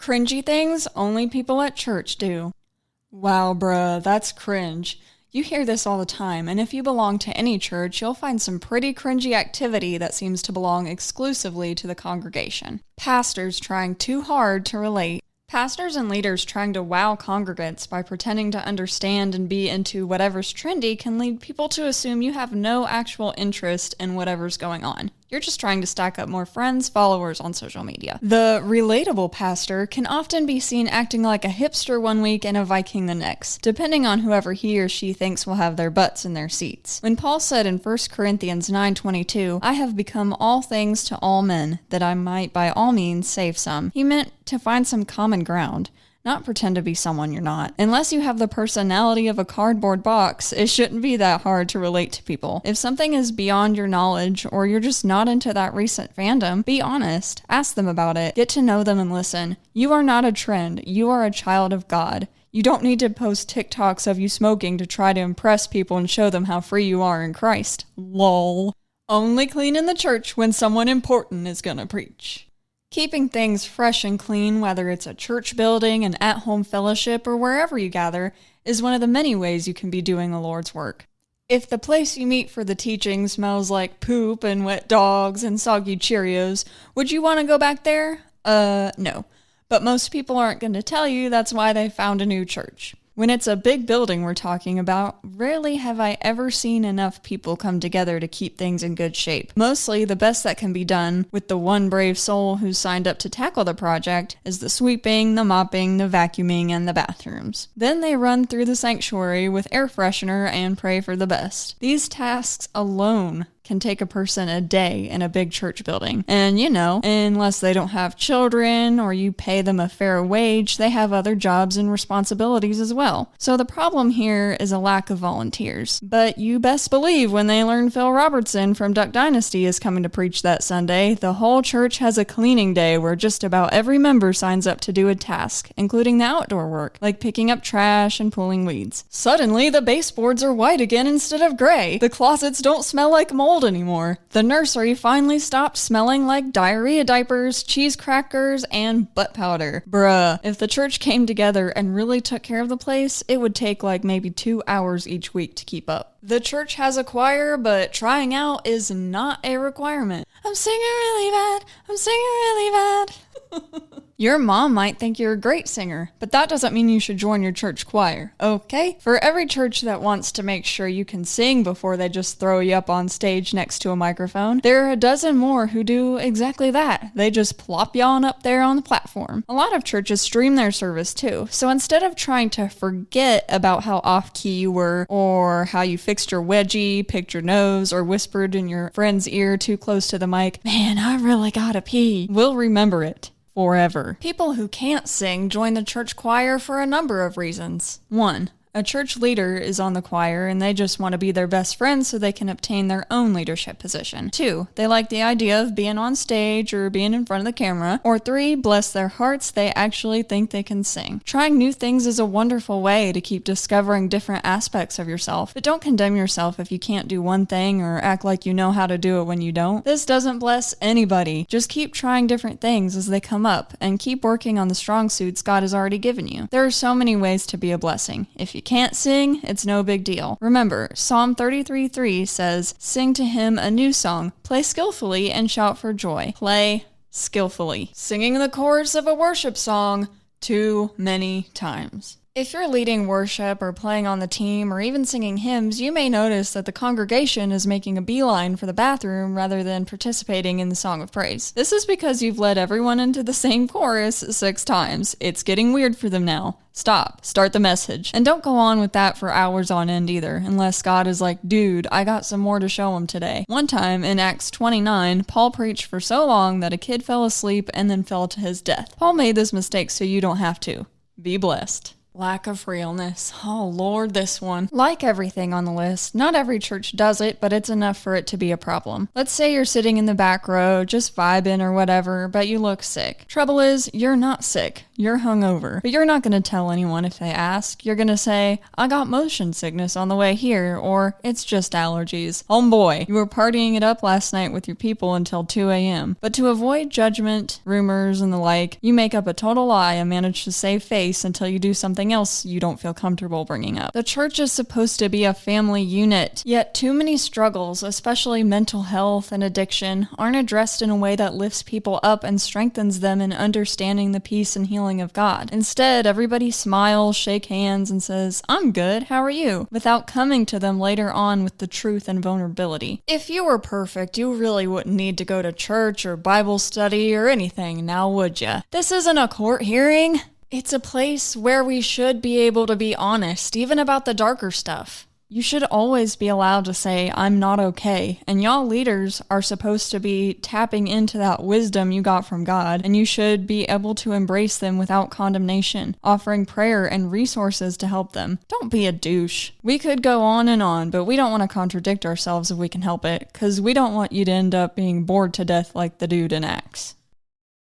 Cringy things only people at church do. Wow, bruh, that's cringe. You hear this all the time, and if you belong to any church, you'll find some pretty cringy activity that seems to belong exclusively to the congregation. Pastors trying too hard to relate. Pastors and leaders trying to wow congregants by pretending to understand and be into whatever's trendy can lead people to assume you have no actual interest in whatever's going on. You're just trying to stack up more friends, followers on social media. The relatable pastor can often be seen acting like a hipster one week and a Viking the next, depending on whoever he or she thinks will have their butts in their seats. When Paul said in 1 Corinthians 9:22, "I have become all things to all men, that I might by all means save some," he meant to find some common ground. Not pretend to be someone you're not. Unless you have the personality of a cardboard box, it shouldn't be that hard to relate to people. If something is beyond your knowledge, or you're just not into that recent fandom, be honest. Ask them about it. Get to know them and listen. You are not a trend. You are a child of God. You don't need to post TikToks of you smoking to try to impress people and show them how free you are in Christ. Lol. Only clean in the church when someone important is gonna preach. Keeping things fresh and clean, whether it's a church building, an at-home fellowship, or wherever you gather, is one of the many ways you can be doing the Lord's work. If the place you meet for the teaching smells like poop and wet dogs and soggy Cheerios, would you want to go back there? No. But most people aren't going to tell you that's why they found a new church. When it's a big building we're talking about, rarely have I ever seen enough people come together to keep things in good shape. Mostly, the best that can be done, with the one brave soul who's signed up to tackle the project, is the sweeping, the mopping, the vacuuming, and the bathrooms. Then they run through the sanctuary with air freshener and pray for the best. These tasks alone can take a person a day in a big church building. And unless they don't have children or you pay them a fair wage, they have other jobs and responsibilities as well. So the problem here is a lack of volunteers. But you best believe when they learn Phil Robertson from Duck Dynasty is coming to preach that Sunday, the whole church has a cleaning day where just about every member signs up to do a task, including the outdoor work, like picking up trash and pulling weeds. Suddenly, the baseboards are white again instead of gray. The closets don't smell like mold anymore. The nursery finally stopped smelling like diarrhea diapers, cheese crackers, and butt powder. Bruh, if the church came together and really took care of the place, it would take like maybe 2 hours each week to keep up. The church has a choir, but trying out is not a requirement. I'm singing really bad. I'm singing really bad. Your mom might think you're a great singer, but that doesn't mean you should join your church choir, okay? For every church that wants to make sure you can sing before they just throw you up on stage next to a microphone, there are a dozen more who do exactly that. They just plop you on up there on the platform. A lot of churches stream their service too, so instead of trying to forget about how off-key you were, or how you fixed your wedgie, picked your nose, or whispered in your friend's ear too close to the mic, "Man, I really gotta pee," we'll remember it. Forever. People who can't sing join the church choir for a number of reasons. 1. A church leader is on the choir and they just want to be their best friend so they can obtain their own leadership position. 2. They like the idea of being on stage or being in front of the camera. Or 3. Bless their hearts, they actually think they can sing. Trying new things is a wonderful way to keep discovering different aspects of yourself, but don't condemn yourself if you can't do one thing or act like you know how to do it when you don't. This doesn't bless anybody. Just keep trying different things as they come up and keep working on the strong suits God has already given you. There are so many ways to be a blessing. If you can't sing, it's no big deal. Remember, Psalm 33:3 says, "Sing to him a new song, play skillfully and shout for joy." Play skillfully. Singing the chorus of a worship song too many times. If you're leading worship or playing on the team or even singing hymns, you may notice that the congregation is making a beeline for the bathroom rather than participating in the song of praise. This is because you've led everyone into the same chorus 6 times. It's getting weird for them now. Stop. Start the message. And don't go on with that for hours on end either, unless God is like, "Dude, I got some more to show him today." One time in Acts 29, Paul preached for so long that a kid fell asleep and then fell to his death. Paul made this mistake so you don't have to. Be blessed. Lack of realness. Oh Lord, this one. Like everything on the list, not every church does it, but it's enough for it to be a problem. Let's say you're sitting in the back row, just vibing or whatever, but you look sick. Trouble is, you're not sick. you're hungover. But you're not going to tell anyone if they ask. You're going to say, I got motion sickness on the way here, or it's just allergies. Homeboy, you were partying it up last night with your people until 2 a.m. But to avoid judgment, rumors, and the like, you make up a total lie and manage to save face until you do something else you don't feel comfortable bringing up. The church is supposed to be a family unit, yet too many struggles, especially mental health and addiction, aren't addressed in a way that lifts people up and strengthens them in understanding the peace and healing of God. Instead, everybody smiles, shake hands, and says, I'm good, how are you? Without coming to them later on with the truth and vulnerability. If you were perfect, you really wouldn't need to go to church or Bible study or anything, now would ya? This isn't a court hearing. It's a place where we should be able to be honest, even about the darker stuff. You should always be allowed to say, I'm not okay, and y'all leaders are supposed to be tapping into that wisdom you got from God, and you should be able to embrace them without condemnation, offering prayer and resources to help them. Don't be a douche. We could go on, but we don't want to contradict ourselves if we can help it, because we don't want you to end up being bored to death like the dude in Acts.